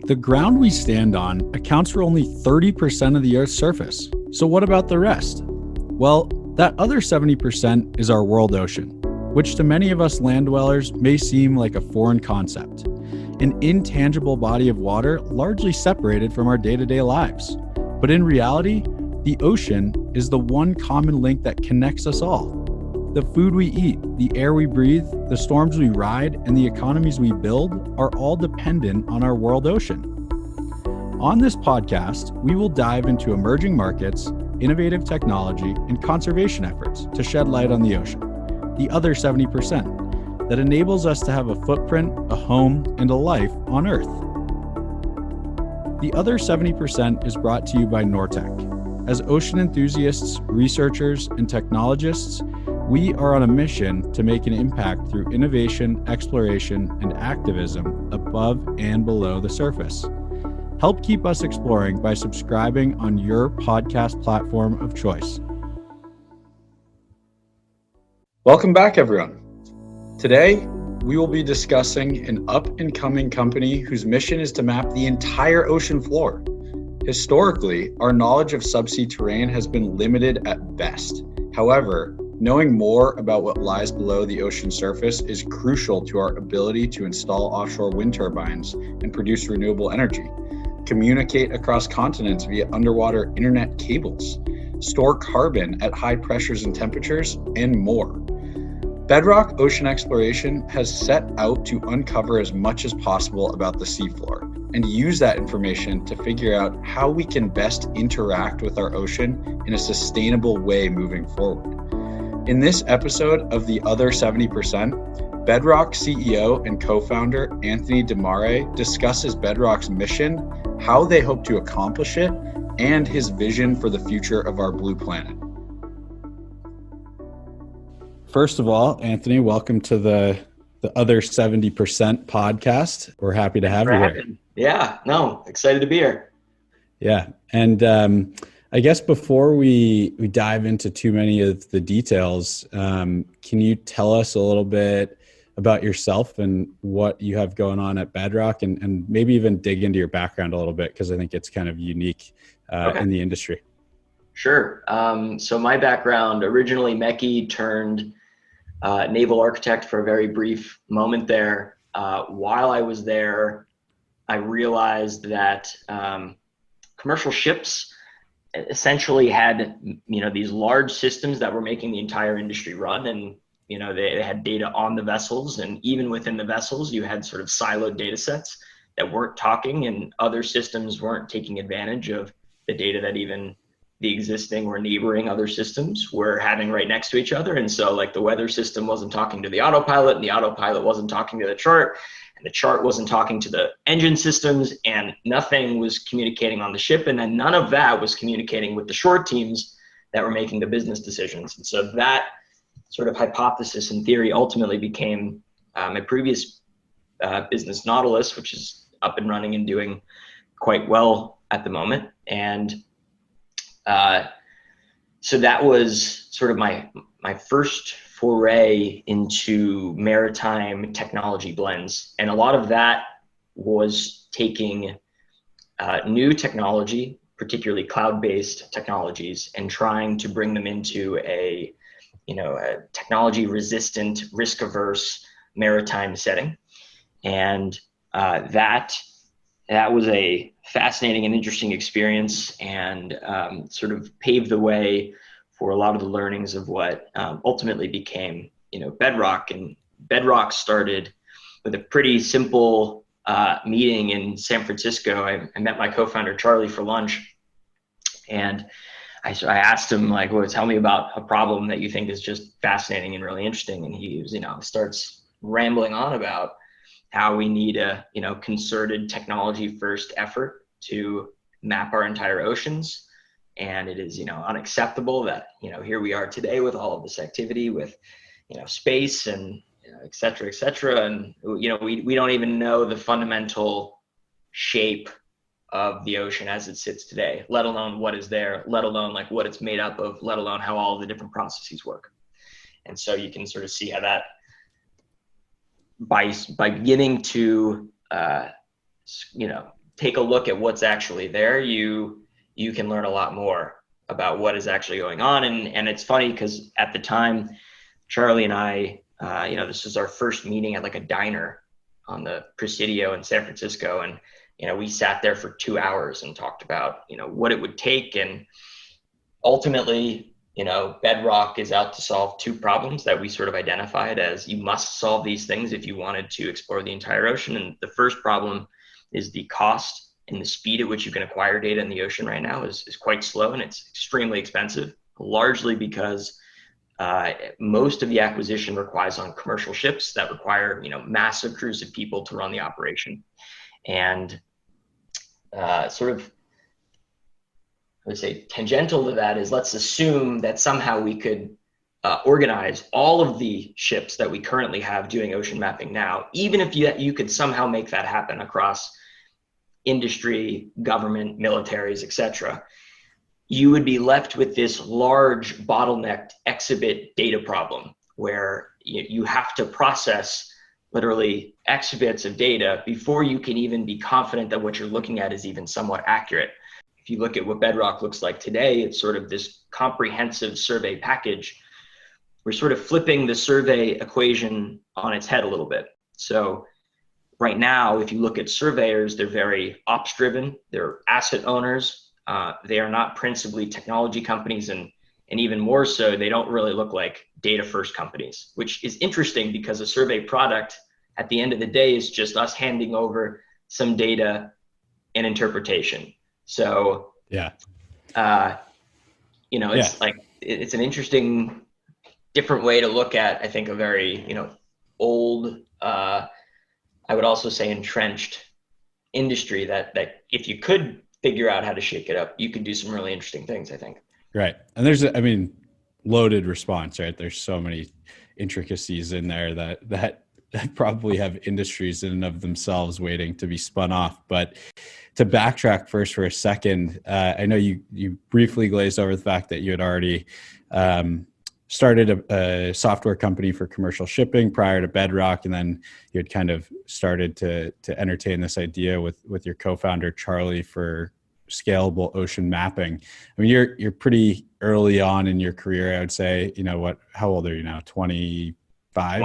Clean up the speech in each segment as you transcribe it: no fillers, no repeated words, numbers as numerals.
The ground we stand on accounts for only 30% of the Earth's surface. So what about the rest? Well, that other 70% is our world ocean, which to many of us land dwellers may seem like a foreign concept. An intangible body of water largely separated from our day-to-day lives. But in reality, the ocean is the one common link that connects us all. The food we eat, the air we breathe, the storms we ride, and the economies we build are all dependent on our world ocean. On this podcast, we will dive into emerging markets, innovative technology, and conservation efforts to shed light on the ocean, the other 70%, that enables us to have a footprint, a home, and a life on Earth. The other 70% is brought to you by Nortec. As ocean enthusiasts, researchers, and technologists, we are on a mission to make an impact through innovation, exploration, and activism above and below the surface. Help keep us exploring by subscribing on your podcast platform of choice. Welcome back, everyone. Today, we will be discussing an up-and-coming company whose mission is to map the entire ocean floor. Historically, our knowledge of subsea terrain has been limited at best. However, knowing more about what lies below the ocean surface is crucial to our ability to install offshore wind turbines and produce renewable energy, communicate across continents via underwater internet cables, store carbon at high pressures and temperatures, and more. Bedrock Ocean Exploration has set out to uncover as much as possible about the seafloor and use that information to figure out how we can best interact with our ocean in a sustainable way moving forward. In this episode of The Other 70%, Bedrock CEO and co-founder Anthony DiMare discusses Bedrock's mission, how they hope to accomplish it, and his vision for the future of our blue planet. First of all, Anthony, welcome to the Other 70% podcast. We're happy to have you here. Yeah, no, excited to be here. Yeah, and I guess before we dive into too many of the details, can you tell us a little bit about yourself and what you have going on at Bedrock, and maybe even dig into your background a little bit, because I think it's kind of unique in the industry. Sure. So my background, originally Mechie turned naval architect for a very brief moment there. While I was there, I realized that commercial ships essentially had, these large systems that were making the entire industry run, and they had data on the vessels, and even within the vessels you had sort of siloed data sets that weren't talking, and other systems weren't taking advantage of the data that even the existing or neighboring other systems were having right next to each other. And so like the weather system wasn't talking to the autopilot, and the autopilot wasn't talking to the chart, and the chart wasn't talking to the engine systems, and nothing was communicating on the ship. And then none of that was communicating with the shore teams that were making the business decisions. And so that sort of hypothesis and theory ultimately became my previous business, Nautilus, which is up and running and doing quite well at the moment. And so that was sort of my first foray into maritime technology blends. And a lot of that was taking new technology, particularly cloud-based technologies, and trying to bring them into a technology-resistant, risk-averse maritime setting. And that was a fascinating and interesting experience, and sort of paved the way for a lot of the learnings of what ultimately became, Bedrock. And Bedrock started with a pretty simple meeting in San Francisco. I met my co-founder Charlie for lunch, and I asked him, like, well, tell me about a problem that you think is just fascinating and really interesting. And he starts rambling on about how we need a concerted technology first effort to map our entire oceans. And it is unacceptable that here we are today with all of this activity with space and et cetera, and we don't even know the fundamental shape of the ocean as it sits today, let alone what is there, let alone like what it's made up of, let alone how all of the different processes work. And so you can sort of see how that by beginning to take a look at what's actually there, you can learn a lot more about what is actually going on. And it's funny because at the time, Charlie and I, this was our first meeting at like a diner on the Presidio in San Francisco. And, we sat there for 2 hours and talked about, what it would take. And ultimately, Bedrock is out to solve two problems that we sort of identified as you must solve these things if you wanted to explore the entire ocean. And the first problem is the cost and the speed at which you can acquire data in the ocean right now is quite slow, and it's extremely expensive, largely because most of the acquisition requires on commercial ships that require, massive crews of people to run the operation. And sort of, I would say tangential to that is, let's assume that somehow we could organize all of the ships that we currently have doing ocean mapping now. Even if you could somehow make that happen across industry, government, militaries, etc., you would be left with this large bottlenecked exhibit data problem where you have to process literally exhibits of data before you can even be confident that what you're looking at is even somewhat accurate. If you look at what Bedrock looks like today, it's sort of this comprehensive survey package. We're sort of flipping the survey equation on its head a little bit. So right now, if you look at surveyors, they're very ops driven, they're asset owners. They are not principally technology companies, and even more so, they don't really look like data first companies, which is interesting because a survey product at the end of the day is just us handing over some data and interpretation. So, it's like, it's an interesting, different way to look at, I think, a very, old, I would also say entrenched industry that if you could figure out how to shake it up, you could do some really interesting things, I think. Right. And there's, loaded response, right? There's so many intricacies in there that probably have industries in and of themselves waiting to be spun off. But to backtrack first for a second, I know you briefly glazed over the fact that you had already started a software company for commercial shipping prior to Bedrock, and then you had kind of started to entertain this idea with your co-founder Charlie for scalable ocean mapping. You're pretty early on in your career, I would say. How old are you now? 25,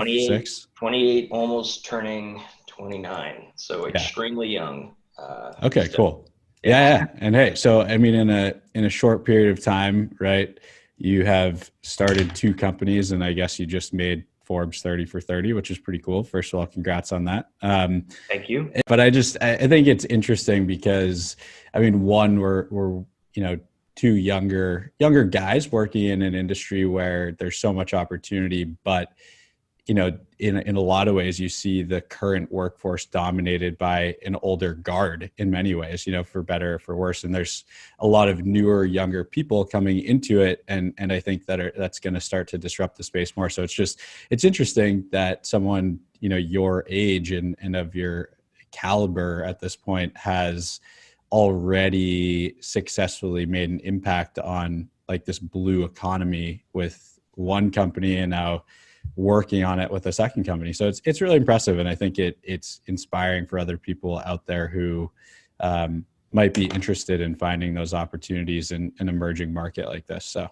28, almost turning 29. So extremely young. Okay, cool. Yeah. And hey, so in a short period of time, right, you have started two companies, and I guess you just made Forbes 30 for 30, which is pretty cool. First of all, congrats on that. Thank you. But I think it's interesting because, one, we're two younger guys working in an industry where there's so much opportunity, but in a lot of ways, you see the current workforce dominated by an older guard in many ways, for better or for worse. And there's a lot of newer, younger people coming into it. And I think that's going to start to disrupt the space more. So it's interesting that someone, your age and of your caliber at this point has already successfully made an impact on like this blue economy with one company, and now working on it with a second company. So it's really impressive. And I think it's inspiring for other people out there who might be interested in finding those opportunities in an emerging market like this. So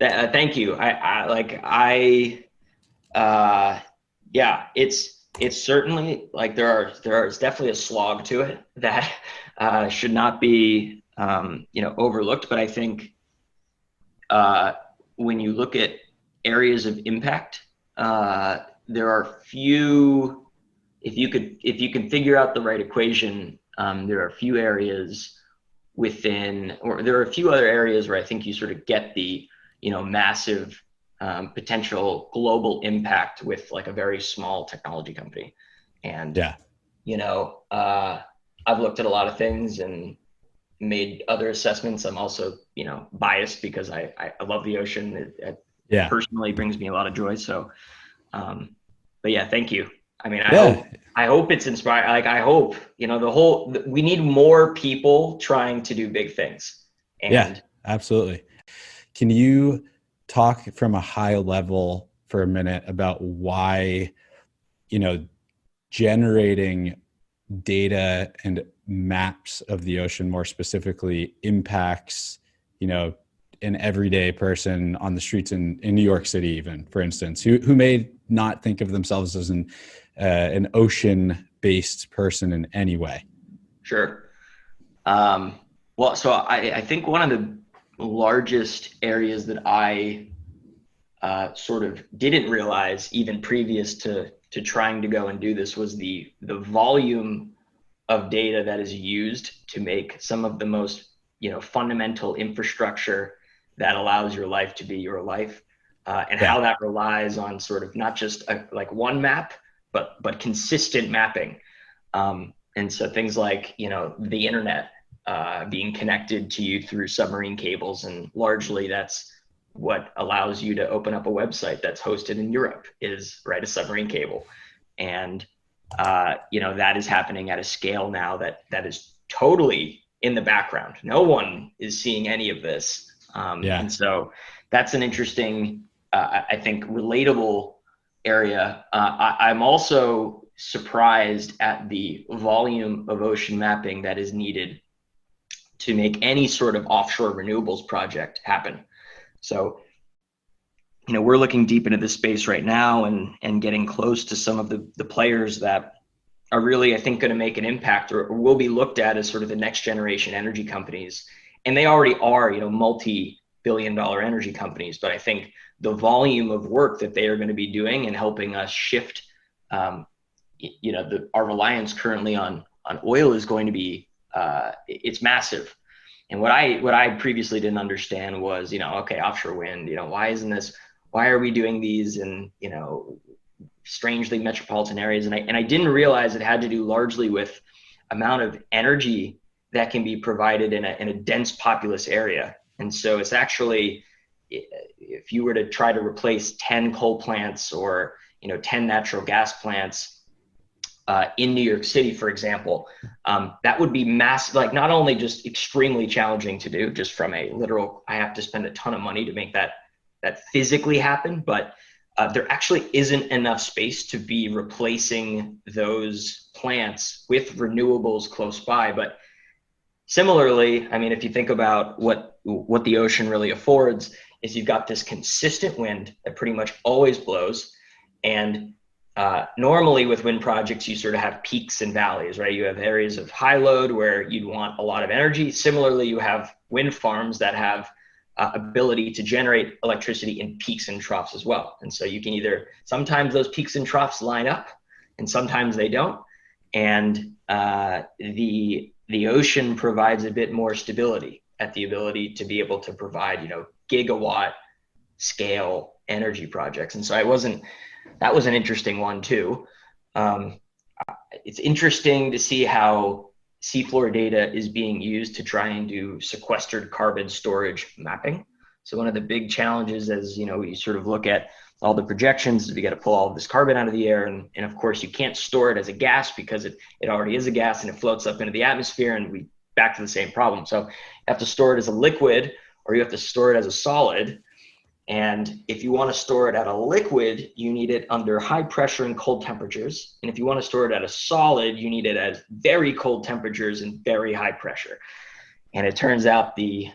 thank you. It's certainly like there's definitely a slog to it that should not be overlooked. But I think when you look at areas of impact, there are few. If you can figure out the right equation, there are a few areas within, or there are a few other areas where I think you sort of get the massive potential global impact with like a very small technology company. And I've looked at a lot of things and made other assessments. I'm also biased because I love the ocean. It personally brings me a lot of joy. So, but yeah, thank you. I hope it's inspiring. Like, I hope, we need more people trying to do big things. And absolutely. Can you talk from a high level for a minute about why, generating data and maps of the ocean more specifically impacts, an everyday person on the streets in New York City, even, for instance, who may not think of themselves as an ocean-based person in any way? Sure. Well, so I think one of the largest areas that I sort of didn't realize even previous to trying to go and do this was the volume of data that is used to make some of the most fundamental infrastructure that allows your life to be your life, and how that relies on sort of not just like one map, but consistent mapping. And so things like the internet being connected to you through submarine cables, and largely that's what allows you to open up a website that's hosted in Europe is a submarine cable. And that is happening at a scale now that is totally in the background. No one is seeing any of this. And so that's an interesting, I think, relatable area. I'm also surprised at the volume of ocean mapping that is needed to make any sort of offshore renewables project happen. So, we're looking deep into this space right now and getting close to some of the players that are really, I think, going to make an impact or will be looked at as sort of the next generation energy companies. And they already are, multi-billion-dollar energy companies. But I think the volume of work that they are going to be doing and helping us shift, our reliance currently on oil is going to be, it's massive. And what I previously didn't understand was, offshore wind, why are we doing these in, strangely metropolitan areas? And I didn't realize it had to do largely with amount of energy that can be provided in a dense populous area. And so it's actually, if you were to try to replace 10 coal plants or 10 natural gas plants in New York City, for example, that would be massive, like not only just extremely challenging to do, just from a literal, I have to spend a ton of money to make that physically happen, but there actually isn't enough space to be replacing those plants with renewables close by. But similarly, I mean, if you think about what the ocean really affords is you've got this consistent wind that pretty much always blows. And normally with wind projects, you sort of have peaks and valleys, right? You have areas of high load where you'd want a lot of energy. Similarly, you have wind farms that have ability to generate electricity in peaks and troughs as well. And so you can either, sometimes those peaks and troughs line up and sometimes they don't. And the ocean provides a bit more stability at the ability to be able to provide, gigawatt scale energy projects. And so that was an interesting one too. It's interesting to see how seafloor data is being used to try and do sequestered carbon storage mapping. So one of the big challenges as, you sort of look at all the projections, we got to pull all of this carbon out of the air. And of course you can't store it as a gas because it already is a gas and it floats up into the atmosphere, and we back to the same problem. So you have to store it as a liquid or you have to store it as a solid. And if you want to store it at a liquid, you need it under high pressure and cold temperatures. And if you want to store it at a solid, you need it at very cold temperatures and very high pressure. And it turns out the,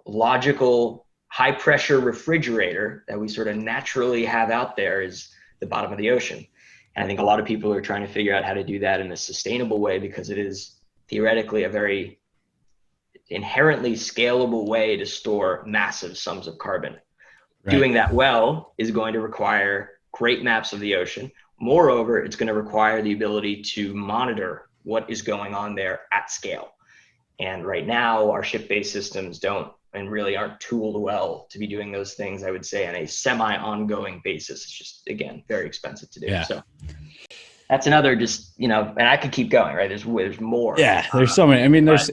logical high pressure refrigerator that we sort of naturally have out there is the bottom of the ocean. And I think a lot of people are trying to figure out how to do that in a sustainable way, because it is theoretically a very inherently scalable way to store massive sums of carbon. Right. Doing that well is going to require great maps of the ocean. Moreover, it's going to require the ability to monitor what is going on there at scale. And right now, our ship-based systems don't and really aren't tooled well to be doing those things, I would say, on a semi-ongoing basis. It's just, again, very expensive to do. Yeah. So that's another and I could keep going, right? There's more. Yeah, there's so many. I mean, that's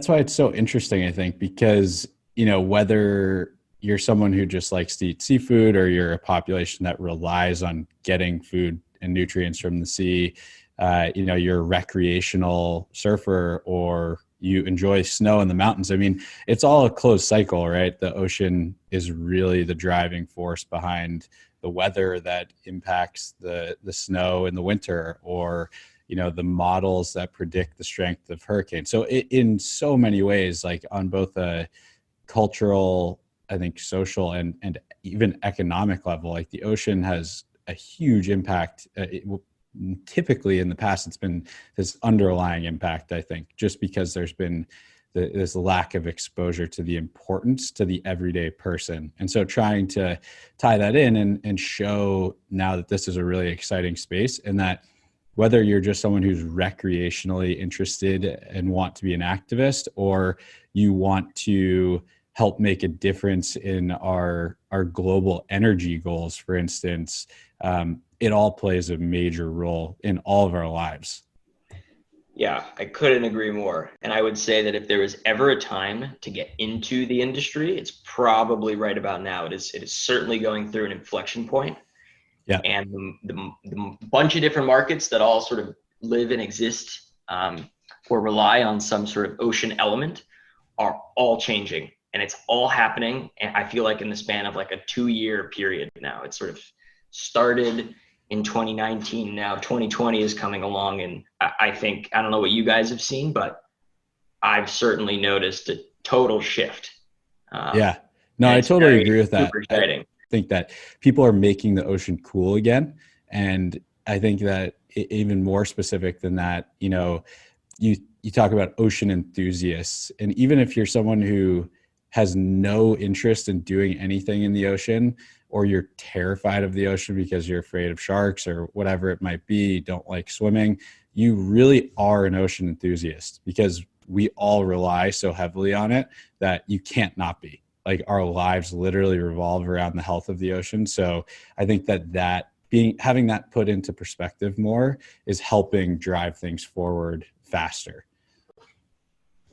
why it's so interesting, I think, because, whether you're someone who just likes to eat seafood or you're a population that relies on getting food and nutrients from the sea, you're a recreational surfer or you enjoy snow in the mountains. I mean, it's all a closed cycle, right? The ocean is really the driving force behind the weather that impacts the snow in the winter, or, the models that predict the strength of hurricanes. So in so many ways, like on both a cultural, I think social and even economic level, like the ocean has a huge impact. Typically in the past, it's been this underlying impact, I think, just because there's been this lack of exposure to the importance to the everyday person. And so trying to tie that in and show now that this is a really exciting space, and that whether you're just someone who's recreationally interested and want to be an activist, or you want to help make a difference in our global energy goals, for instance, it all plays a major role in all of our lives. Yeah, I couldn't agree more. And I would say that if there was ever a time to get into the industry, it's probably right about now. It is certainly going through an inflection point. Yeah. And the bunch of different markets that all sort of live and exist or rely on some sort of ocean element are all changing. And it's all happening. And I feel like in the span of like a 2-year period now, it's sort of started in 2019. Now 2020 is coming along. And I think, I don't know what you guys have seen, but I've certainly noticed a total shift. Yeah, no, I totally agree with that. Super exciting. I think that people are making the ocean cool again. And I think that even more specific than that, you talk about ocean enthusiasts. And even if you're someone who has no interest in doing anything in the ocean, or you're terrified of the ocean because you're afraid of sharks or whatever it might be, don't like swimming, you really are an ocean enthusiast, because we all rely so heavily on it that you can't not be. Like, our lives literally revolve around the health of the ocean. So I think that having that put into perspective more is helping drive things forward faster.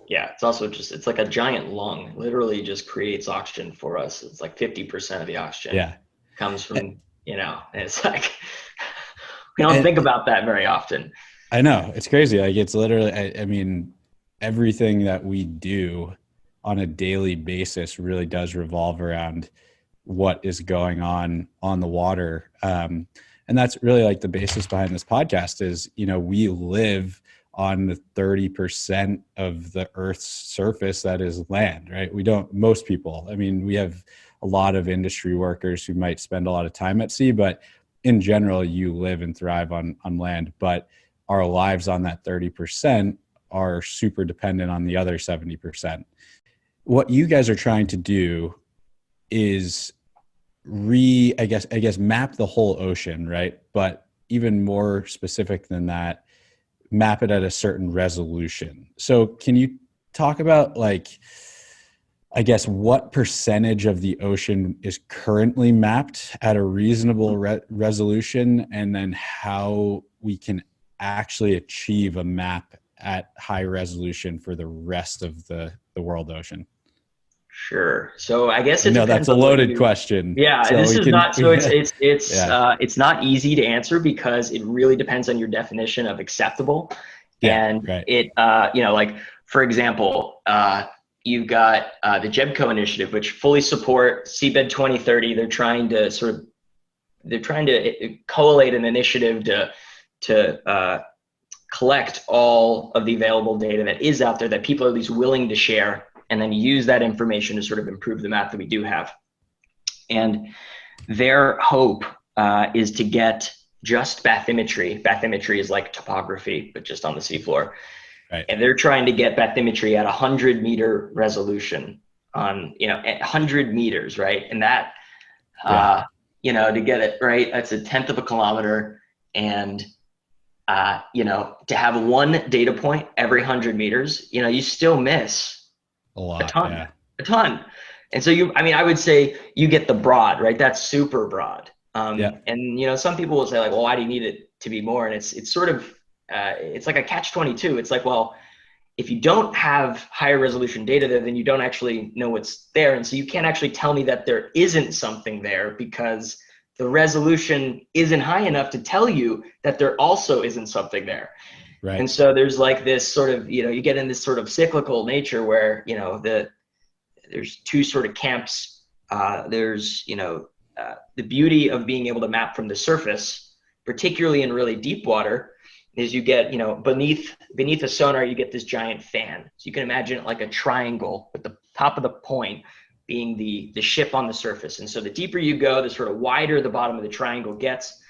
Yeah, it's also it's like a giant lung. It literally just creates oxygen for us. It's like 50% of the oxygen comes from, and it's like, we don't think about that very often. I know, it's crazy. Like, it's literally, I mean, everything that we do on a daily basis really does revolve around what is going on the water. And that's really like the basis behind this podcast is, we live on the 30% of the Earth's surface that is land, right? Most people, I mean, we have a lot of industry workers who might spend a lot of time at sea, but in general, you live and thrive on land. But our lives on that 30% are super dependent on the other 70%. What you guys are trying to do is I guess map the whole ocean, right? But even more specific than that, map it at a certain resolution. So can you talk about, like, I guess, what percentage of the ocean is currently mapped at a reasonable resolution, and then how we can actually achieve a map at high resolution for the rest of the world ocean? Sure. So I guess that's a loaded question. Yeah, so this is not. So it's not easy to answer, because it really depends on your definition of acceptable. Yeah, and right. It like, for example, you've got the JEBCO initiative, which fully support Seabed 2030. They're trying to collate an initiative to collect all of the available data that is out there that people are at least willing to share, and then use that information to sort of improve the map that we do have. And their hope is to get just bathymetry. Bathymetry is like topography, but just on the seafloor. Right. And they're trying to get bathymetry at 100-meter resolution on, at 100 meters, right? And that, to get it right, that's 1/10 of a kilometer. And, to have one data point every 100 meters, you still miss a ton. And so I would say you get the broad, right? That's super broad. And, some people will say, like, well, why do you need it to be more? And it's sort of, it's like a catch-22. It's like, well, if you don't have higher resolution data there, then you don't actually know what's there. And so you can't actually tell me that there isn't something there, because the resolution isn't high enough to tell you that there also isn't something there. Right. And so there's like this sort of, you get in this sort of cyclical nature where, there's two sort of camps. There's, the beauty of being able to map from the surface, particularly in really deep water, is you get, beneath a sonar, you get this giant fan. So you can imagine it like a triangle with the top of the point being the ship on the surface. And so the deeper you go, the sort of wider the bottom of the triangle gets.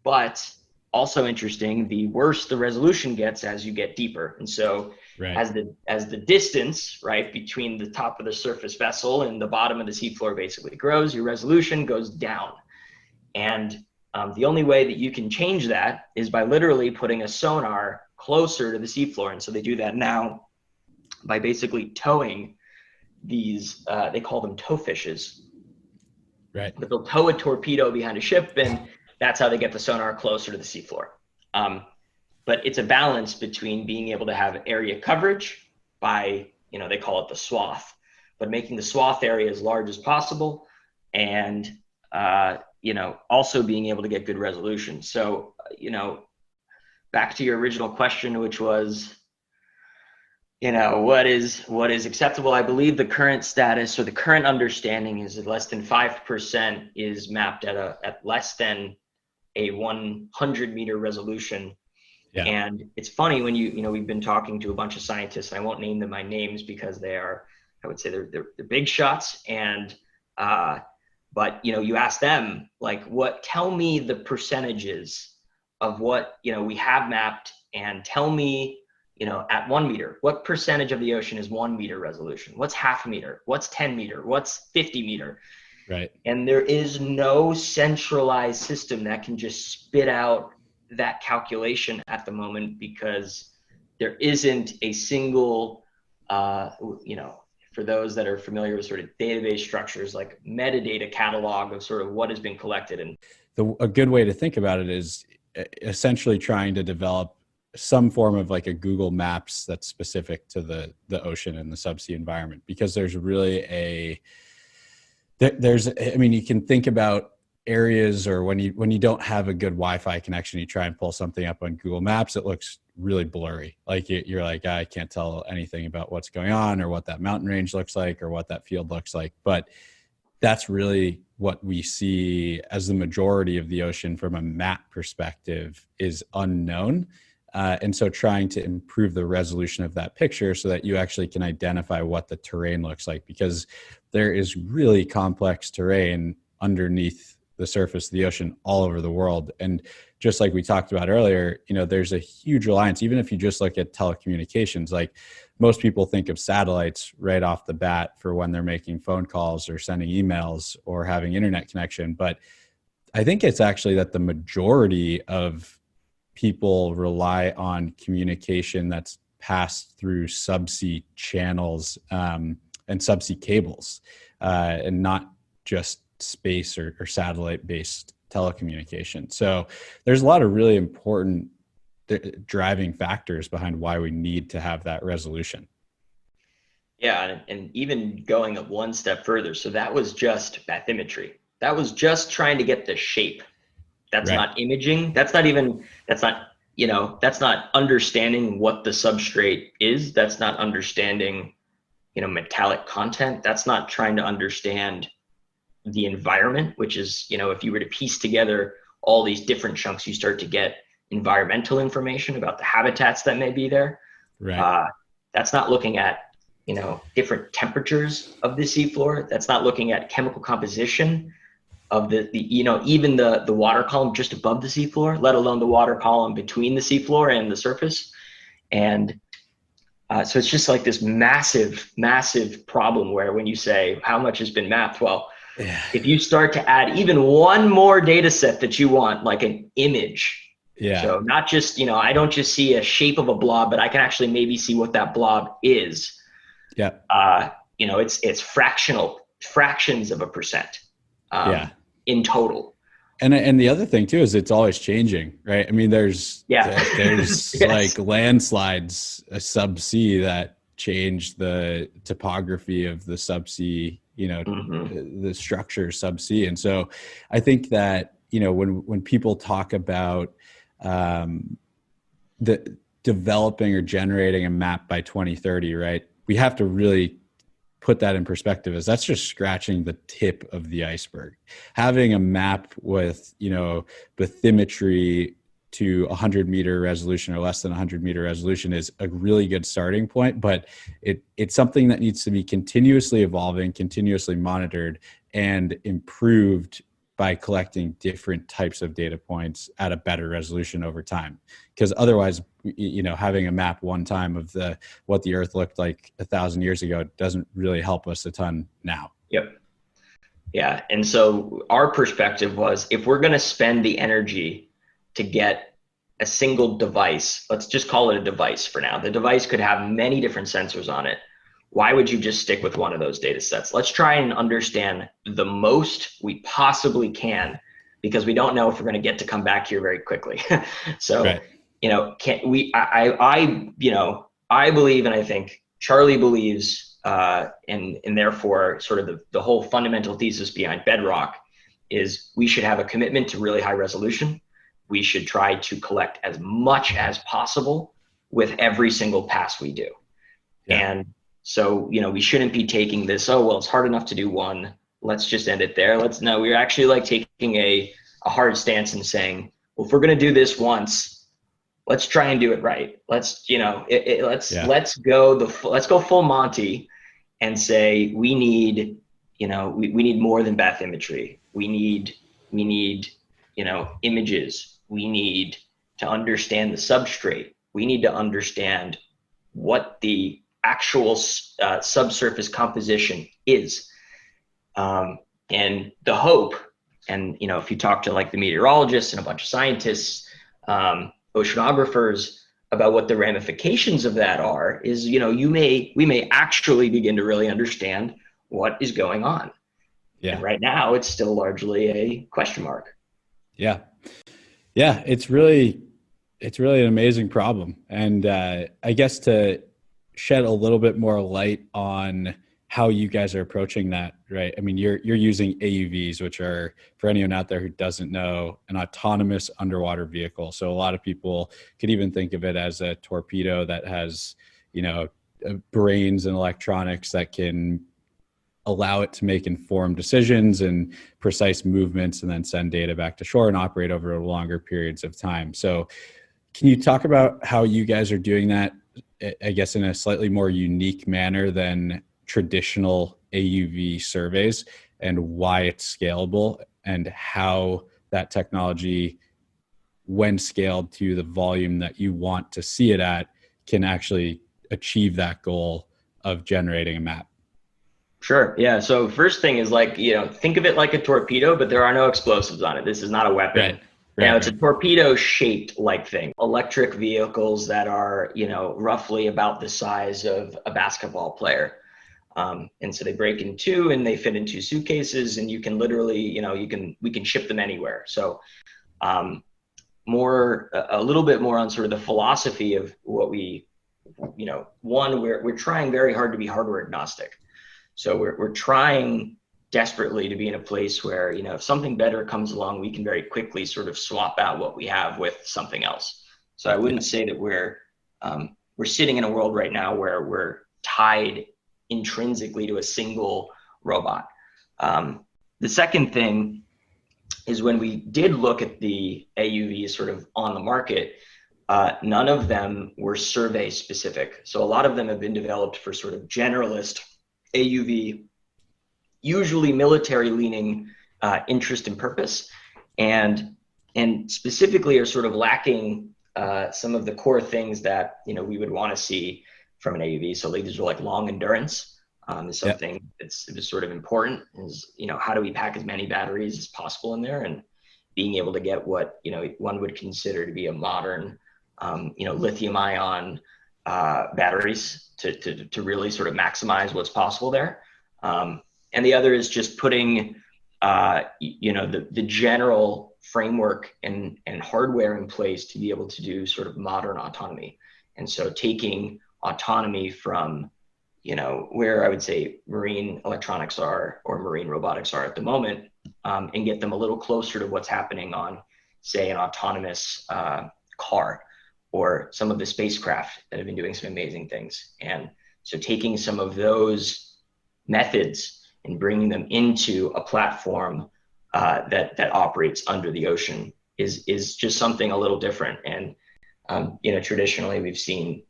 But also interesting, the worse the resolution gets as you get deeper. And so as the distance, right, between the top of the surface vessel and the bottom of the seafloor basically grows, your resolution goes down. And the only way that you can change that is by literally putting a sonar closer to the seafloor. And so they do that now by basically towing these, they call them tow fishes. Right. But they'll tow a torpedo behind a ship, and that's how they get the sonar closer to the seafloor. But it's a balance between being able to have area coverage by, they call it the swath, but making the swath area as large as possible, and also being able to get good resolution. So, back to your original question, which was, what is acceptable? I believe the current status or the current understanding is that less than 5% is mapped at less than a 100 meter resolution. Yeah. And it's funny when we've been talking to a bunch of scientists, and I won't name them by names because they are, I would say they're big shots. And, but, you ask them, like, tell me the percentages of what, we have mapped, and tell me, at 1 meter, what percentage of the ocean is 1 meter resolution? What's half a meter? What's 10 meter? What's 50 meter? Right. And there is no centralized system that can just spit out that calculation at the moment, because there isn't a single, for those that are familiar with sort of database structures, like metadata catalog of sort of what has been collected. And a good way to think about it is essentially trying to develop some form of like a Google Maps that's specific to the ocean and the subsea environment, because there's really you can think about areas, or when you don't have a good Wi-Fi connection, you try and pull something up on Google Maps, it looks really blurry. Like you're like, I can't tell anything about what's going on, or what that mountain range looks like, or what that field looks like. But that's really what we see as the majority of the ocean from a map perspective is unknown. And so trying to improve the resolution of that picture so that you actually can identify what the terrain looks like, because there is really complex terrain underneath the surface of the ocean all over the world. And just like we talked about earlier, there's a huge reliance, even if you just look at telecommunications, like most people think of satellites right off the bat for when they're making phone calls or sending emails or having internet connection. But I think it's actually that the majority of people rely on communication that's passed through subsea channels and subsea cables, and not just space or satellite-based telecommunication. So there's a lot of really important driving factors behind why we need to have that resolution. Yeah, and even going up one step further, so that was just bathymetry. That was just trying to get the shape. That's right. Not imaging. That's not understanding what the substrate is. That's not understanding, metallic content. That's not trying to understand the environment, which is, if you were to piece together all these different chunks, you start to get environmental information about the habitats that may be there. Right. That's not looking at, different temperatures of the seafloor. That's not looking at chemical composition of even the water column just above the seafloor, let alone the water column between the seafloor and the surface. And so it's just like this massive, massive problem where when you say how much has been mapped, well, yeah. If you start to add even one more data set that you want, like an image. Yeah. So not just, I don't just see a shape of a blob, but I can actually maybe see what that blob is. Yeah. It's fractions of a percent. In total. And the other thing too is it's always changing, right? I mean, there's yes. Like landslides subsea that change the topography of the subsea, the structure subsea. And so I think that, when people talk about the developing or generating a map by 2030, right? We have to really put that in perspective, as that's just scratching the tip of the iceberg. Having a map with, bathymetry to 100-meter resolution or less than 100-meter resolution is a really good starting point, but it's something that needs to be continuously evolving, continuously monitored, and improved by collecting different types of data points at a better resolution over time. Because otherwise, having a map one time of what the Earth looked like 1,000 years ago doesn't really help us a ton now. Yep. Yeah. And so our perspective was, if we're going to spend the energy to get a single device, let's just call it a device for now. The device could have many different sensors on it. Why would you just stick with one of those data sets? Let's try and understand the most we possibly can, because we don't know if we're going to get to come back here very quickly. So, right. I believe, and I think Charlie believes, and therefore sort of the whole fundamental thesis behind Bedrock is we should have a commitment to really high resolution. We should try to collect as much as possible with every single pass we do. Yeah. And so, we shouldn't be taking this, it's hard enough to do one, let's just end it there. We're actually like taking a hard stance and saying, well, if we're going to do this once, let's try and do it right. Let's go full Monty and say, we need more than bathymetry. We need images. We need to understand the substrate. We need to understand what the actual subsurface composition is. And the hope, and if you talk to like the meteorologists and a bunch of scientists, oceanographers, about what the ramifications of that are, is we may actually begin to really understand what is going on. Yeah. And right now it's still largely a question mark. Yeah. It's really an amazing problem. And I guess to shed a little bit more light on how you guys are approaching that, right? I mean, you're using AUVs, which are, for anyone out there who doesn't know, an autonomous underwater vehicle. So a lot of people could even think of it as a torpedo that has, brains and electronics that can allow it to make informed decisions and precise movements, and then send data back to shore and operate over longer periods of time. So can you talk about how you guys are doing that, I guess, in a slightly more unique manner than traditional AUV surveys, and why it's scalable, and how that technology, when scaled to the volume that you want to see it at, can actually achieve that goal of generating a map? Sure. Yeah. So first thing is think of it like a torpedo, but there are no explosives on it. This is not a weapon. Right. It's a torpedo shaped like thing. Electric vehicles that are, roughly about the size of a basketball player. And so they break in two and they fit in two suitcases, and you can literally, we can ship them anywhere. So a little bit more on sort of the philosophy of what we, we're trying very hard to be hardware agnostic. So we're trying desperately to be in a place where, if something better comes along, we can very quickly sort of swap out what we have with something else. So I wouldn't say that we're sitting in a world right now where we're tied intrinsically to a single robot. The second thing is, when we did look at the AUVs sort of on the market, none of them were survey specific. So a lot of them have been developed for sort of generalist AUV, usually military leaning interest and purpose, and specifically are sort of lacking some of the core things that we would want to see from an AUV. So these are like long endurance is something that's sort of important. Is how do we pack as many batteries as possible in there, and being able to get what one would consider to be a modern lithium ion batteries to really sort of maximize what's possible there. And the other is just putting the general framework and hardware in place to be able to do sort of modern autonomy. And so taking autonomy from where I would say marine electronics are, or marine robotics are at the moment, and get them a little closer to what's happening on, say, an autonomous car, or some of the spacecraft that have been doing some amazing things. And so taking some of those methods and bringing them into a platform that operates under the ocean, is just something a little different. And traditionally we've seen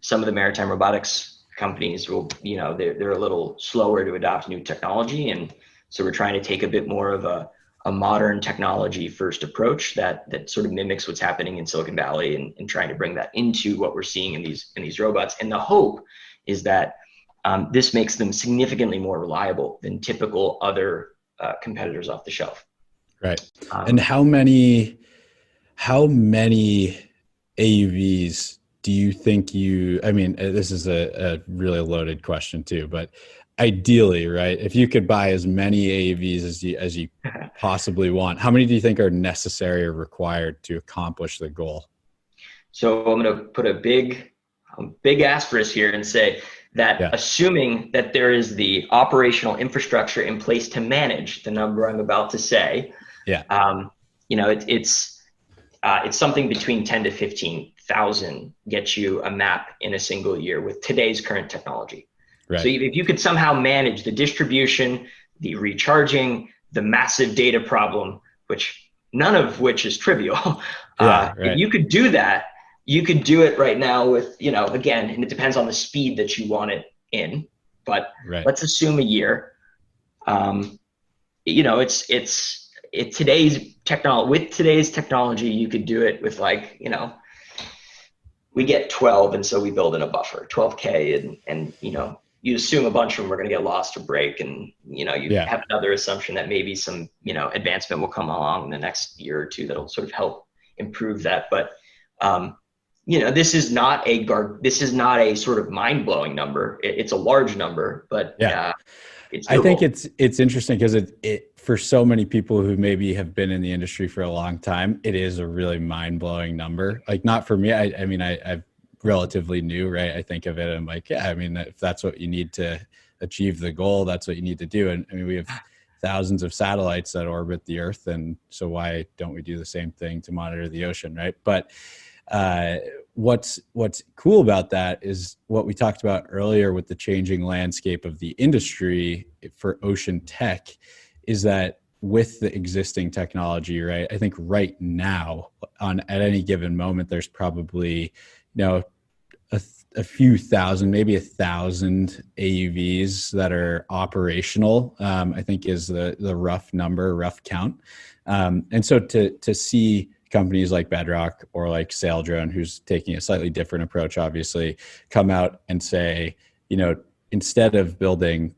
some of the maritime robotics companies will, they're a little slower to adopt new technology, and so we're trying to take a bit more of a modern technology first approach that sort of mimics what's happening in Silicon Valley, and trying to bring that into what we're seeing in these robots. And the hope is that this makes them significantly more reliable than typical other competitors off the shelf. Right. And how many AUVs do you think this is a really loaded question too, but ideally, right, if you could buy as many AUVs as you possibly want, how many do you think are necessary or required to accomplish the goal? So I'm going to put a big asterisk here and say that assuming that there is the operational infrastructure in place to manage the number I'm about to say, it's something between 10 to 15,000 gets you a map in a single year with today's current technology. Right. So if you could somehow manage the distribution, the recharging, the massive data problem, none of which is trivial. If you could do that, you could do it right now with, again, and it depends on the speed that you want it in, but let's assume a year. With today's technology, you could do it with we get 12, and so we build in a buffer, 12K, and you assume a bunch of them are going to get lost or break, and you have another assumption that maybe some advancement will come along in the next year or two that'll sort of help improve that. But this is not a sort of mind-blowing number. It's a large number, but it's doable. I think it's interesting because it for so many people who maybe have been in the industry for a long time, it is a really mind-blowing number. Like, not for me. I'm relatively new, right? I think of it and I'm like, if that's what you need to achieve the goal, that's what you need to do. And we have thousands of satellites that orbit the Earth, and so why don't we do the same thing to monitor the ocean, right? But what's cool about that is what we talked about earlier with the changing landscape of the industry for ocean tech, is that with the existing technology, right? I think right now at any given moment, there's probably, a few thousand, maybe 1,000 AUVs that are operational, I think is the rough count. And so to see companies like Bedrock or like Saildrone, who's taking a slightly different approach, obviously, come out and say, instead of building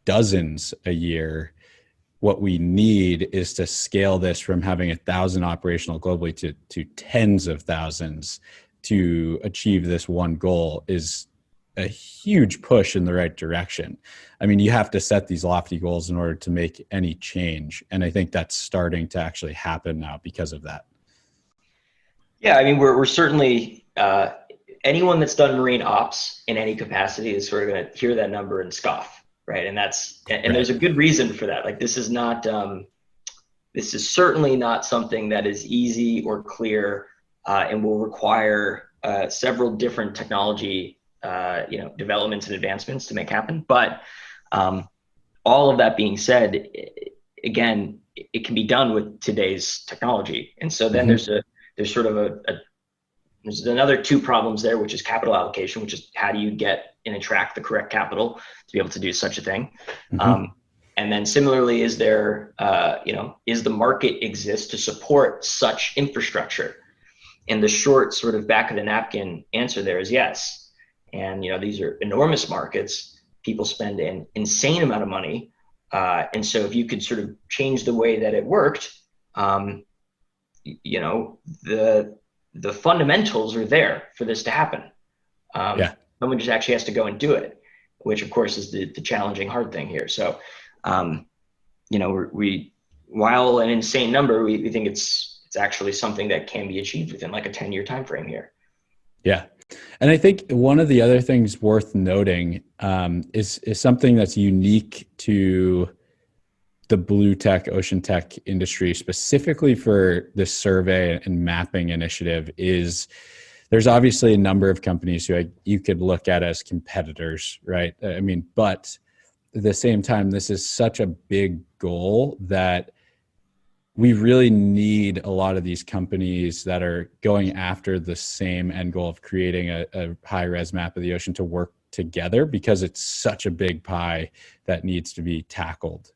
dozens a year, what we need is to scale this from having 1,000 operational globally to tens of thousands to achieve this one goal, is a huge push in the right direction. You have to set these lofty goals in order to make any change. And I think that's starting to actually happen now because of that. Yeah, we're certainly, anyone that's done marine ops in any capacity is sort of going to hear that number and scoff, right? And there's a good reason for that. This is certainly not something that is easy or clear, and will require several different technology, developments and advancements to make happen. But all of that being said, again, it can be done with today's technology. And so then there's another two problems there, which is capital allocation, which is how do you get and attract the correct capital to be able to do such a thing. And then similarly, is there, is the market exist to support such infrastructure? And the short sort of back of the napkin answer there is yes. And, these are enormous markets. People spend an insane amount of money. And so if you could sort of change the way that it worked, the fundamentals are there for this to happen. Someone just actually has to go and do it, which of course is the challenging, hard thing here. So, while an insane number, we think it's actually something that can be achieved within like a 10-year time frame here. Yeah. And I think one of the other things worth noting is something that's unique to the blue tech, ocean tech industry, specifically for this survey and mapping initiative, is there's obviously a number of companies who you could look at as competitors, right? But at the same time, this is such a big goal that we really need a lot of these companies that are going after the same end goal of creating a high res map of the ocean to work together, because it's such a big pie that needs to be tackled.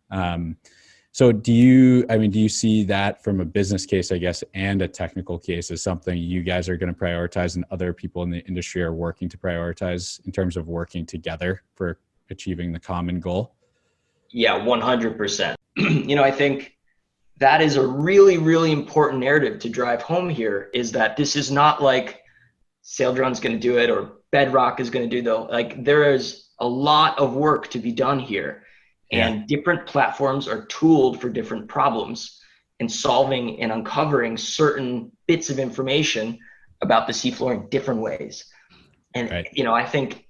So do you see that from a business case, I guess, and a technical case as something you guys are going to prioritize and other people in the industry are working to prioritize in terms of working together for achieving the common goal? Yeah, 100%. I think that is a really, really important narrative to drive home here, is that this is not like Saildron's going to do it or Bedrock is going to do there is a lot of work to be done here. And different platforms are tooled for different problems and solving and uncovering certain bits of information about the seafloor in different ways. And, I think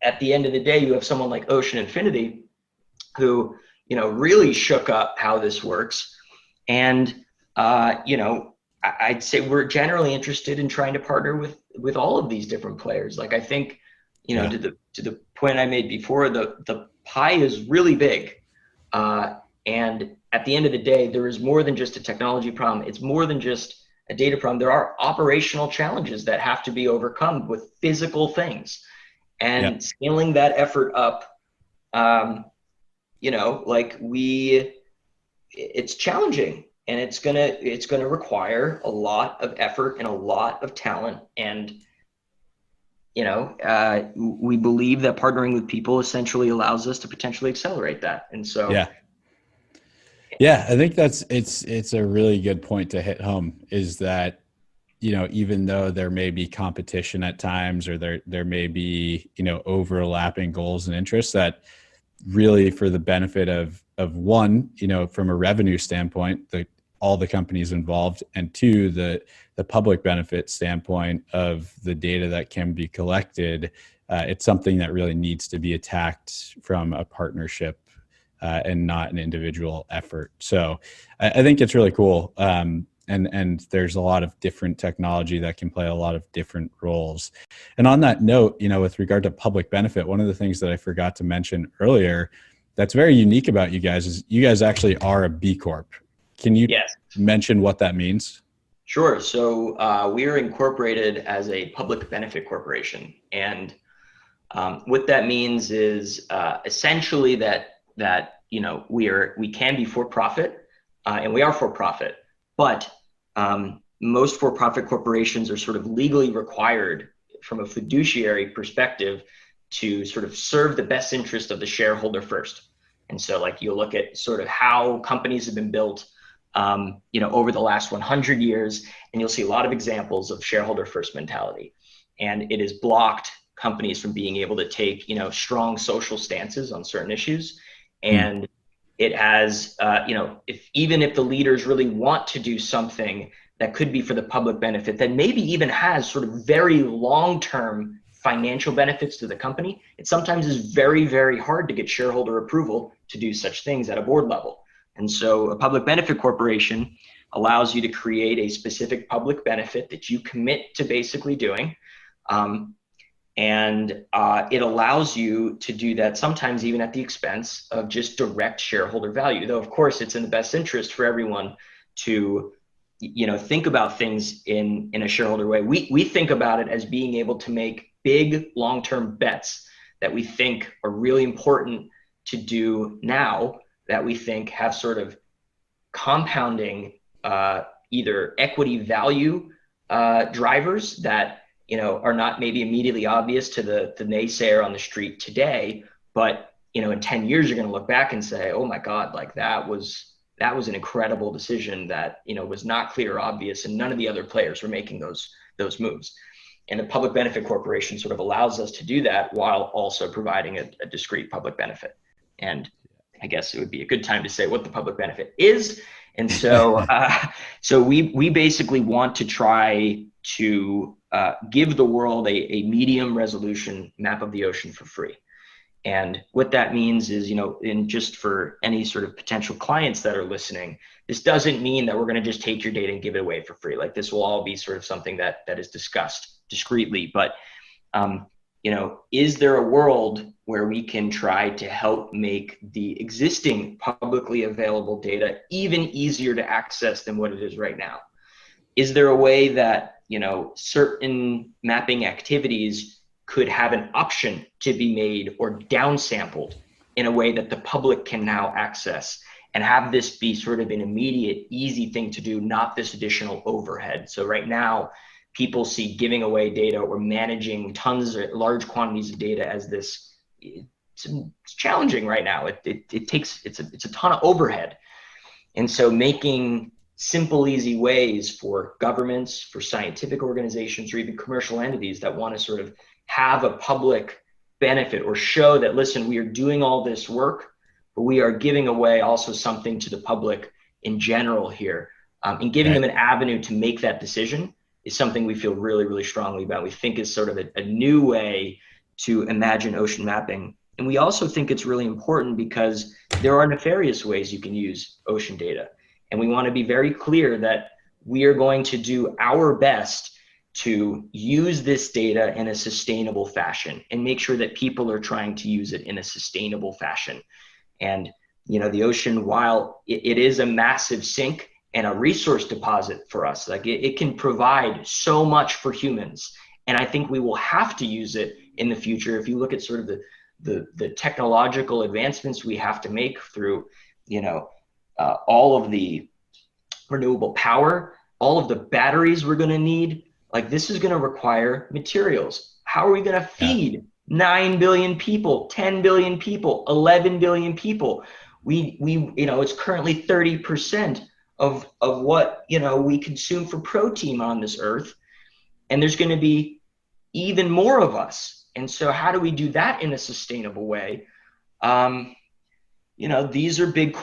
at the end of the day, you have someone like Ocean Infinity who, really shook up how this works. And, I'd say we're generally interested in trying to partner with all of these different players. Like, I think, to the point I made before, the pie is really big. And at the end of the day, there is more than just a technology problem. It's more than just a data problem. There are operational challenges that have to be overcome with physical things, and scaling that effort up, it's challenging, and it's gonna require a lot of effort and a lot of talent. And we believe that partnering with people essentially allows us to potentially accelerate that. And so, I think it's a really good point to hit home, is that, even though there may be competition at times, or there may be, overlapping goals and interests, that really for the benefit of one, from a revenue standpoint, all the companies involved, and two, the public benefit standpoint of the data that can be collected, it's something that really needs to be attacked from a partnership and not an individual effort. So I think it's really cool. And there's a lot of different technology that can play a lot of different roles. And on that note, with regard to public benefit, one of the things that I forgot to mention earlier that's very unique about you guys is you guys actually are a B Corp. Can you mention what that means? Sure. So we are incorporated as a public benefit corporation. And what that means is essentially that we can be for profit, and we are for profit, but most for-profit corporations are sort of legally required from a fiduciary perspective to sort of serve the best interest of the shareholder first. And so, like, you'll look at sort of how companies have been built, over the last 100 years, and you'll see a lot of examples of shareholder first mentality. And it has blocked companies from being able to take, strong social stances on certain issues. And it has, even if the leaders really want to do something that could be for the public benefit, that maybe even has sort of very long-term financial benefits to the company, it sometimes is very, very hard to get shareholder approval to do such things at a board level. And so a public benefit corporation allows you to create a specific public benefit that you commit to basically doing. And it allows you to do that sometimes even at the expense of just direct shareholder value. Though, of course, it's in the best interest for everyone to, think about things in a shareholder way. We think about it as being able to make big long-term bets that we think are really important to do now, that we think have sort of compounding either equity value drivers that are not maybe immediately obvious to the naysayer on the street today, but in 10 years you're going to look back and say, oh my God, like that was an incredible decision that was not clear or obvious, and none of the other players were making those moves. And a public benefit corporation sort of allows us to do that while also providing a discrete public benefit. And I guess it would be a good time to say what the public benefit is. And so, so we basically want to try to give the world a medium resolution map of the ocean for free. And what that means is, and just for any sort of potential clients that are listening, this doesn't mean that we're going to just take your data and give it away for free. Like, this will all be sort of something that is discussed discreetly. But is there a world where we can try to help make the existing publicly available data even easier to access than what it is right now? Is there a way that, certain mapping activities could have an option to be made or downsampled in a way that the public can now access, and have this be sort of an immediate, easy thing to do, not this additional overhead? So right now, people see giving away data or managing large quantities of data as this, it's challenging right now. It's a ton of overhead. And so making simple, easy ways for governments, for scientific organizations, or even commercial entities that want to sort of have a public benefit or show that, listen, we are doing all this work, but we are giving away also something to the public in general here, and giving them an avenue to make that decision is something we feel really, really strongly about. We think is sort of a new way to imagine ocean mapping. And we also think it's really important because there are nefarious ways you can use ocean data. And we want to be very clear that we are going to do our best to use this data in a sustainable fashion and make sure that people are trying to use it in a sustainable fashion. And, the ocean, while it is a massive sink and a resource deposit for us, like it can provide so much for humans. And I think we will have to use it in the future. If you look at sort of the technological advancements we have to make through, all of the renewable power, all of the batteries we're going to need, like this is going to require materials. How are we going to feed 9 billion people, 10 billion people, 11 billion people? We it's currently 30% of what, we consume for protein on this earth. And there's going to be even more of us. And so how do we do that in a sustainable way? These are big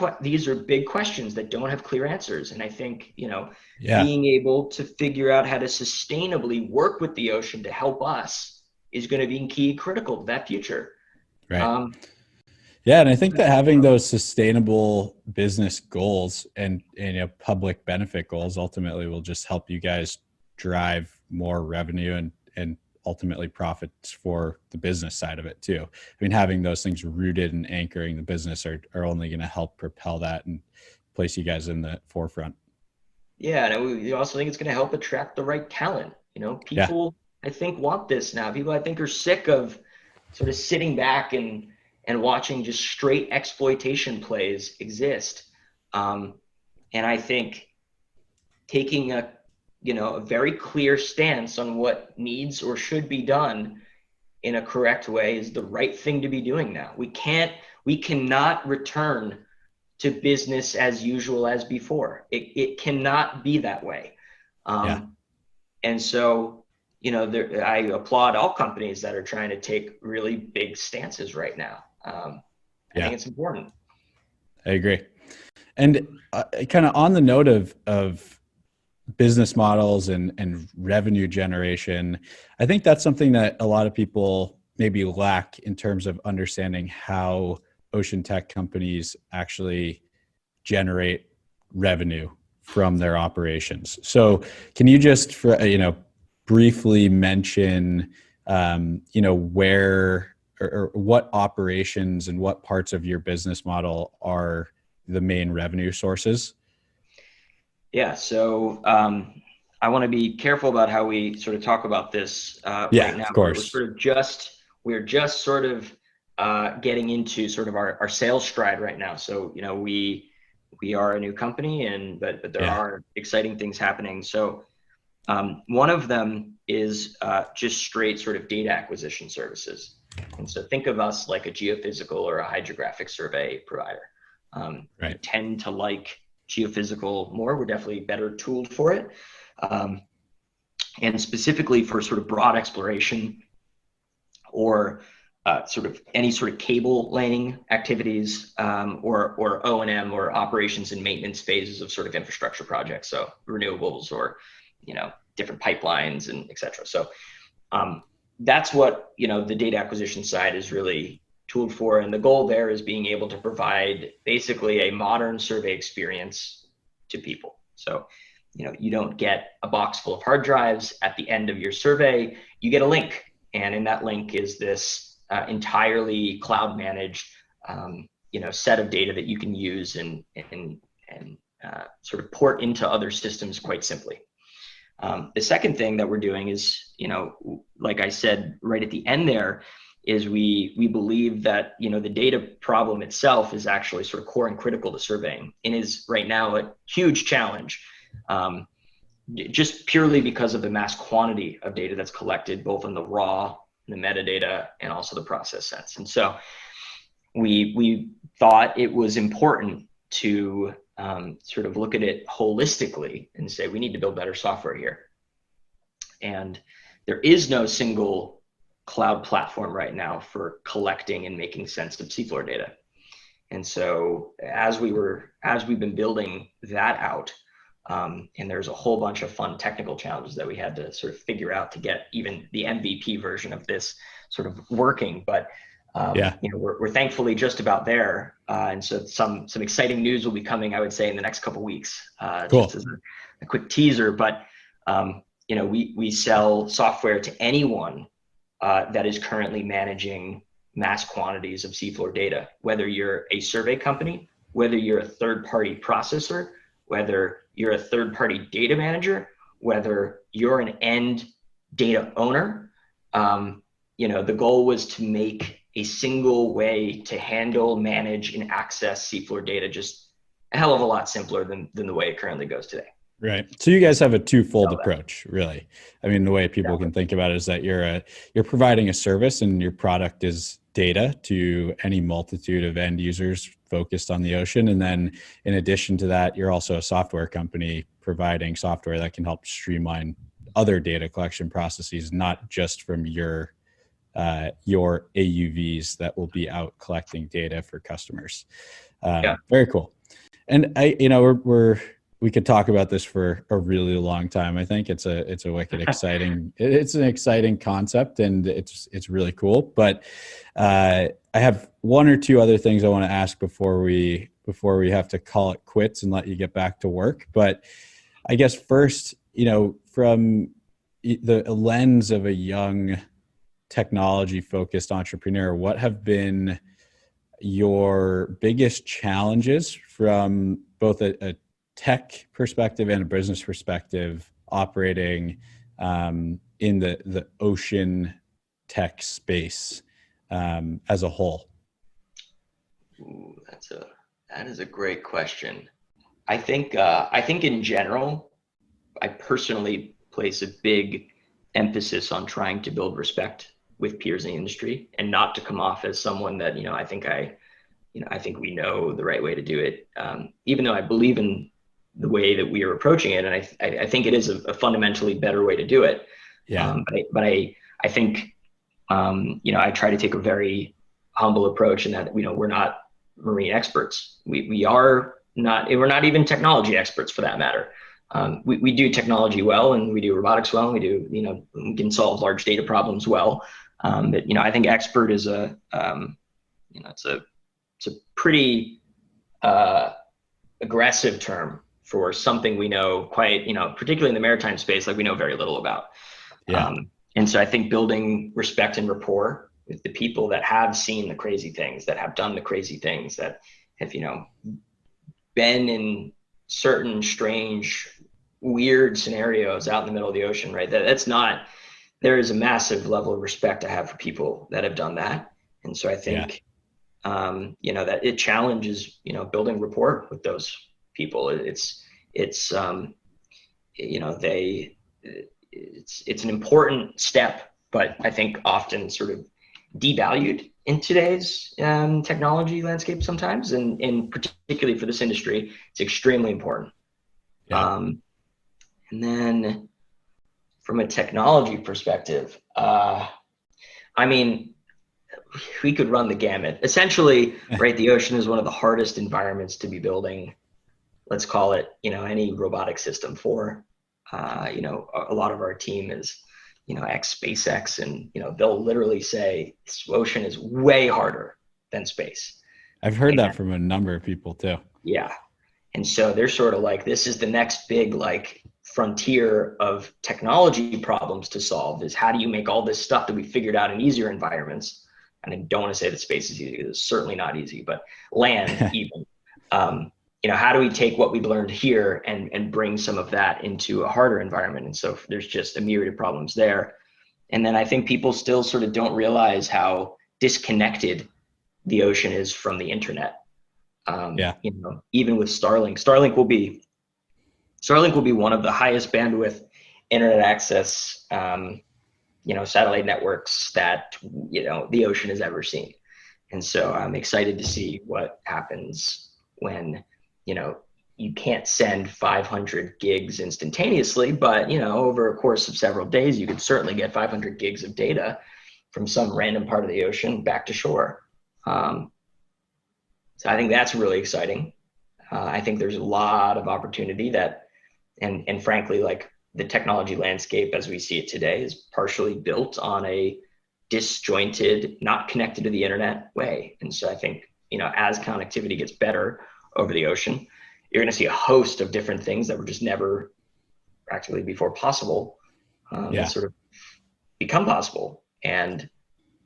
questions that don't have clear answers. And I think, being able to figure out how to sustainably work with the ocean to help us is going to be key, critical to that future. Right. And I think that having those sustainable business goals and public benefit goals ultimately will just help you guys drive more revenue and ultimately profits for the business side of it too. I mean, having those things rooted and anchoring the business are only going to help propel that and place you guys in the forefront. Yeah, and we also think it's going to help attract the right talent. People I think want this now. People I think are sick of sort of sitting back and watching just straight exploitation plays exist. And I think taking a very clear stance on what needs or should be done in a correct way is the right thing to be doing now. We cannot return to business as usual as before. It cannot be that way. And so, I applaud all companies that are trying to take really big stances right now. I think it's important. I agree. And kind of on the note of business models and revenue generation, I think that's something that a lot of people maybe lack in terms of understanding how ocean tech companies actually generate revenue from their operations. So can you just briefly mention where or what operations and what parts of your business model are the main revenue sources? Yeah, so I want to be careful about how we sort of talk about this right now. Of course. We're just sort of getting into sort of our sales stride right now. So we are a new company, but there are exciting things happening. So one of them is just straight sort of data acquisition services. And so think of us like a geophysical or a hydrographic survey provider. We tend to like geophysical more. We're definitely better tooled for it. And specifically for sort of broad exploration or sort of any sort of cable laying activities, or O&M or operations and maintenance phases of sort of infrastructure projects. So renewables or, different pipelines and et cetera. So that's what, the data acquisition side is really tooled for. And the goal there is being able to provide basically a modern survey experience to people. So, you don't get a box full of hard drives at the end of your survey. You get a link And in that link is this entirely cloud managed, set of data that you can use and sort of port into other systems quite simply. The second thing that we're doing is, like I said right at the end there, is we believe that, the data problem itself is actually sort of core and critical to surveying and is right now a huge challenge, just purely because of the mass quantity of data that's collected, both in the raw, the metadata, and also the process sense. And so we thought it was important to sort of look at it holistically and say, we need to build better software here. And there is no single cloud platform right now for collecting and making sense of seafloor data. And so as we've been building that out, and there's a whole bunch of fun technical challenges that we had to sort of figure out to get even the MVP version of this sort of working. But we're thankfully just about there. And so some exciting news will be coming, I would say, in the next couple of weeks, Cool. Just as a quick teaser. But, we sell software to anyone that is currently managing mass quantities of seafloor data, whether you're a survey company, whether you're a third-party processor, whether you're a third-party data manager, whether you're an end data owner. The goal was to make a single way to handle, manage, and access seafloor data just a hell of a lot simpler than the way it currently goes today. Right. So you guys have a twofold approach, really. I mean, the way people can think about it is that you're providing a service and your product is data to any multitude of end users focused on the ocean. And then in addition to that, you're also a software company providing software that can help streamline other data collection processes, not just from your AUVs that will be out collecting data for customers. Very cool. And we could talk about this for a really long time. I think it's a wicked exciting, it's an exciting concept and it's really cool. But I have one or two other things I want to ask before we have to call it quits and let you get back to work. But I guess first, from the lens of a young technology focused entrepreneur, what have been your biggest challenges from both a tech perspective and a business perspective operating in the ocean tech space as a whole? Ooh, that is a great question. I think in general, I personally place a big emphasis on trying to build respect with peers in the industry and not to come off as someone that, I think we know the right way to do it. Even though I believe in the way that we are approaching it. And I think it is a fundamentally better way to do it. Yeah. But I think, I try to take a very humble approach in that, we're not marine experts. We're not even technology experts for that matter. We do technology well and we do robotics well. And we do, we can solve large data problems well. But, I think expert is it's a pretty aggressive term for something we know quite, particularly in the maritime space, like we know very little about. Yeah. And so I think building respect and rapport with the people that have seen the crazy things, that have done the crazy things, that have, been in certain strange, weird scenarios out in the middle of the ocean, right? There is a massive level of respect I have for people that have done that. And so I think, that it challenges, building rapport with those people. It's an important step, but I think often sort of devalued in today's technology landscape sometimes, and particularly for this industry, it's extremely important. Yeah. And then from a technology perspective, we could run the gamut. Essentially, right, the ocean is one of the hardest environments to be building, let's call it, any robotic system for. A lot of our team is, ex SpaceX, and, they'll literally say this ocean is way harder than space. I've heard that from a number of people too. Yeah. And so they're sort of like, this is the next big, frontier of technology problems to solve is how do you make all this stuff that we figured out in easier environments? And I don't want to say that space is easy, it's certainly not easy, but land even. How do we take what we've learned here and bring some of that into a harder environment? And so there's just a myriad of problems there. And then I think people still sort of don't realize how disconnected the ocean is from the internet. Even with Starlink, Starlink will be one of the highest bandwidth internet access, satellite networks that, the ocean has ever seen. And so I'm excited to see what happens when, you can't send 500 gigs instantaneously, but, over a course of several days, you could certainly get 500 gigs of data from some random part of the ocean back to shore. So I think that's really exciting. I think there's a lot of opportunity and frankly, like the technology landscape as we see it today is partially built on a disjointed, not connected to the internet way. And so I think, as connectivity gets better over the ocean, you're going to see a host of different things that were just never practically before possible that sort of become possible. And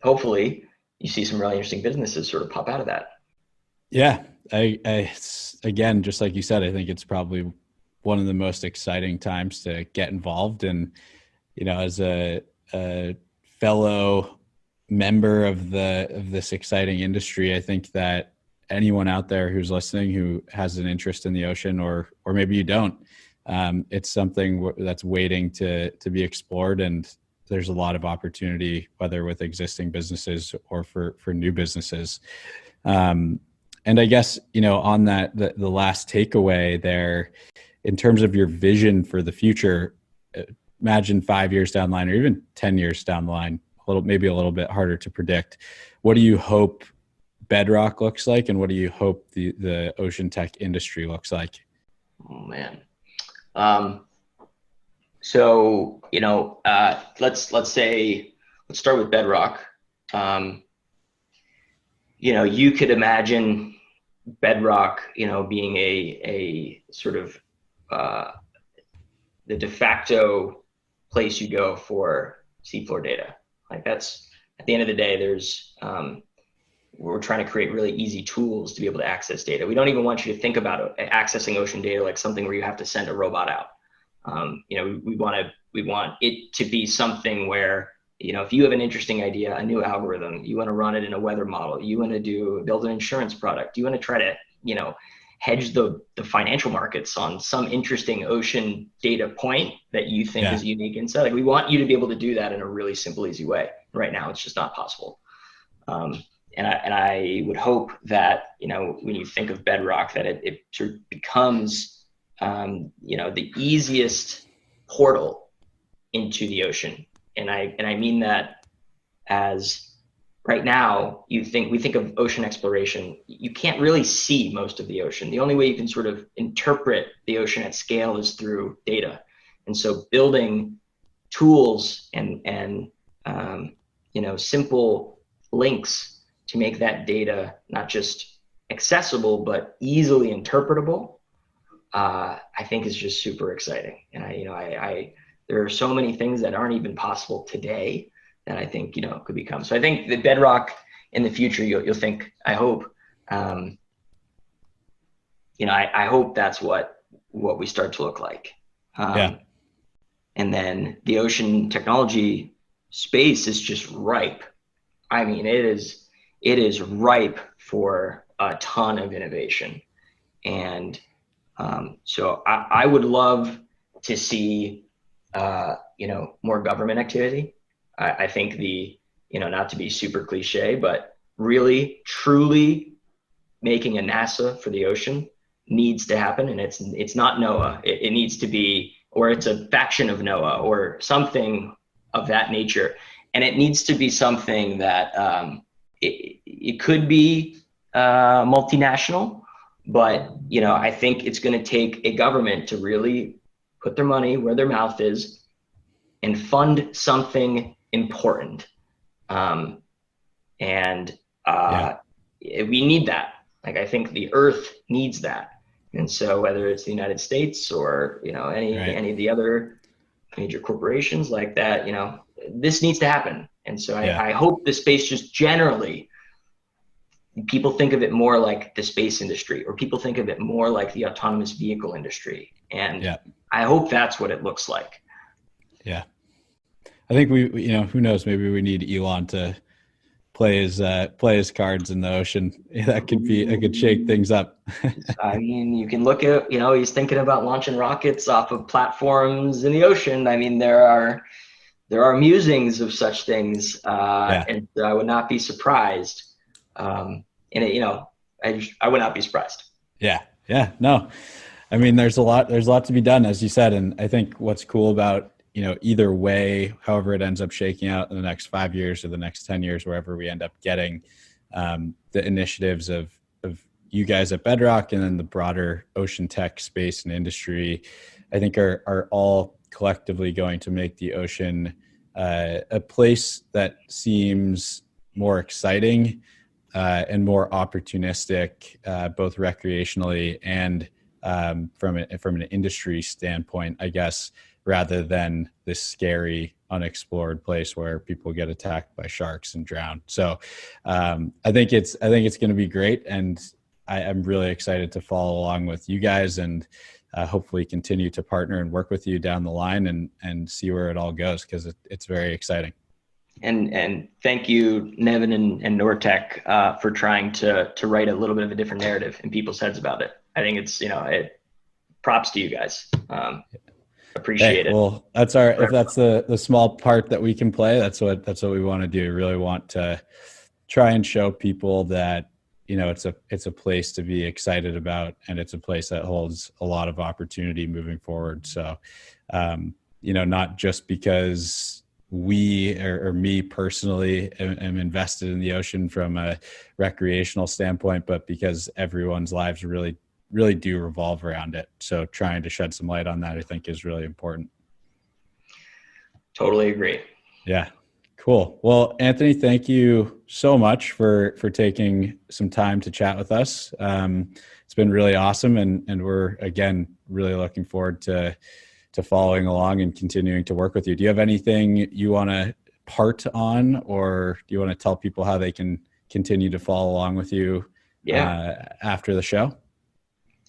hopefully you see some really interesting businesses sort of pop out of that. Yeah. I again, just like you said, I think it's probably one of the most exciting times to get involved. And, as a fellow member of this exciting industry, I think that anyone out there who's listening who has an interest in the ocean, or maybe you don't, it's something that's waiting to be explored. And there's a lot of opportunity, whether with existing businesses or for new businesses. And I guess, on that, the last takeaway there, in terms of your vision for the future, imagine 5 years down the line, or even 10 years down the line, maybe a little bit harder to predict. What do you hope Bedrock looks like, and what do you hope the ocean tech industry looks like? Oh man. So, let's start with Bedrock. You could imagine Bedrock, being a sort of the de facto place you go for seafloor data. Like that's, at the end of the day, we're trying to create really easy tools to be able to access data. We don't even want you to think about accessing ocean data like something where you have to send a robot out. We want it to be something where, if you have an interesting idea, a new algorithm, you want to run it in a weather model, you want to build an insurance product, you want to try to, hedge the financial markets on some interesting ocean data point that you think is unique insight. Like we want you to be able to do that in a really simple, easy way. Right now, it's just not possible. And I would hope that, when you think of Bedrock, that it sort of becomes, the easiest portal into the ocean. And I mean that as right now, we think of ocean exploration. You can't really see most of the ocean. The only way you can sort of interpret the ocean at scale is through data. And so building tools and simple links to make that data not just accessible, but easily interpretable, I think is just super exciting. And there are so many things that aren't even possible today that I think, could become. So I think the Bedrock in the future, you'll think, I hope, I hope that's what we start to look like. And then the ocean technology space is just ripe. I mean, it is ripe for a ton of innovation. And so I would love to see, more government activity. I think not to be super cliche, but really, truly making a NASA for the ocean needs to happen. And it's not NOAA. It needs to be, or it's a faction of NOAA or something of that nature. And it needs to be something that it could be multinational, but I think it's going to take a government to really put their money where their mouth is and fund something important. We need that. Like, I think the earth needs that. And so whether it's the United States or, any of the other major corporations like that, this needs to happen. And so I hope the space just generally, people think of it more like the space industry, or people think of it more like the autonomous vehicle industry. And I hope that's what it looks like. Yeah. I think we who knows, maybe we need Elon to play his cards in the ocean. That could shake things up. I mean, you can look at, he's thinking about launching rockets off of platforms in the ocean. I mean, there are musings of such things, and I would not be surprised. I would not be surprised. Yeah. No, I mean, there's a lot to be done, as you said. And I think what's cool about, either way, however it ends up shaking out in the next 5 years or the next 10 years, wherever we end up getting, the initiatives of you guys at Bedrock and then the broader ocean tech space and industry, I think are all collectively going to make the ocean a place that seems more exciting and more opportunistic, both recreationally and from an industry standpoint, I guess, rather than this scary, unexplored place where people get attacked by sharks and drown. So I think it's going to be great, and I'm really excited to follow along with you guys and hopefully continue to partner and work with you down the line and see where it all goes, because it's very exciting. And thank you, Nevin and Nortech, for trying to write a little bit of a different narrative in people's heads about it. I think it's, props to you guys. Appreciate it. Well, if that's the small part that we can play, that's what we want to do. We really want to try and show people that, it's a place to be excited about, and it's a place that holds a lot of opportunity moving forward. So, not just because we or me personally am invested in the ocean from a recreational standpoint, but because everyone's lives really do revolve around it. So trying to shed some light on that, I think, is really important. Totally agree. Yeah. Cool. Well, Anthony, thank you so much for taking some time to chat with us. It's been really awesome. And we're, again, really looking forward to following along and continuing to work with you. Do you have anything you want to part on, or do you want to tell people how they can continue to follow along with you after the show?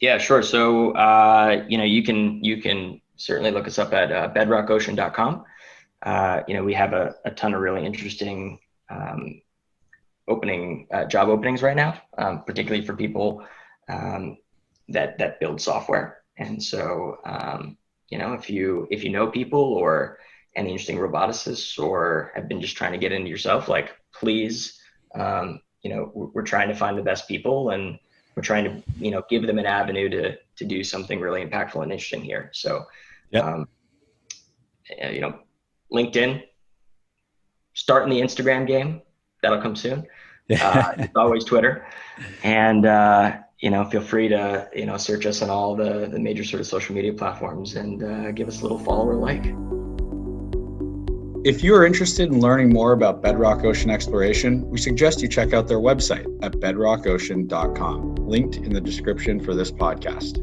Yeah, sure. So, you can certainly look us up at bedrockocean.com. We have a ton of really interesting job openings right now, particularly for people that build software. And so, if you know people or any interesting roboticists, or have been just trying to get into yourself, please, we're trying to find the best people, and we're trying to, give them an avenue to do something really impactful and interesting here. So, LinkedIn, starting the Instagram game, that'll come soon. It's always Twitter. And, feel free to, search us on all the major sort of social media platforms and give us a little follow or like. If you are interested in learning more about Bedrock Ocean Exploration, we suggest you check out their website at bedrockocean.com, linked in the description for this podcast.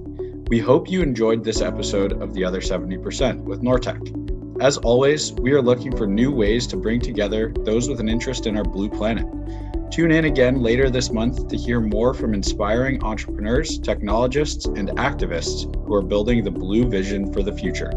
We hope you enjoyed this episode of The Other 70% with Nortech. As always, we are looking for new ways to bring together those with an interest in our blue planet. Tune in again later this month to hear more from inspiring entrepreneurs, technologists, and activists who are building the blue vision for the future.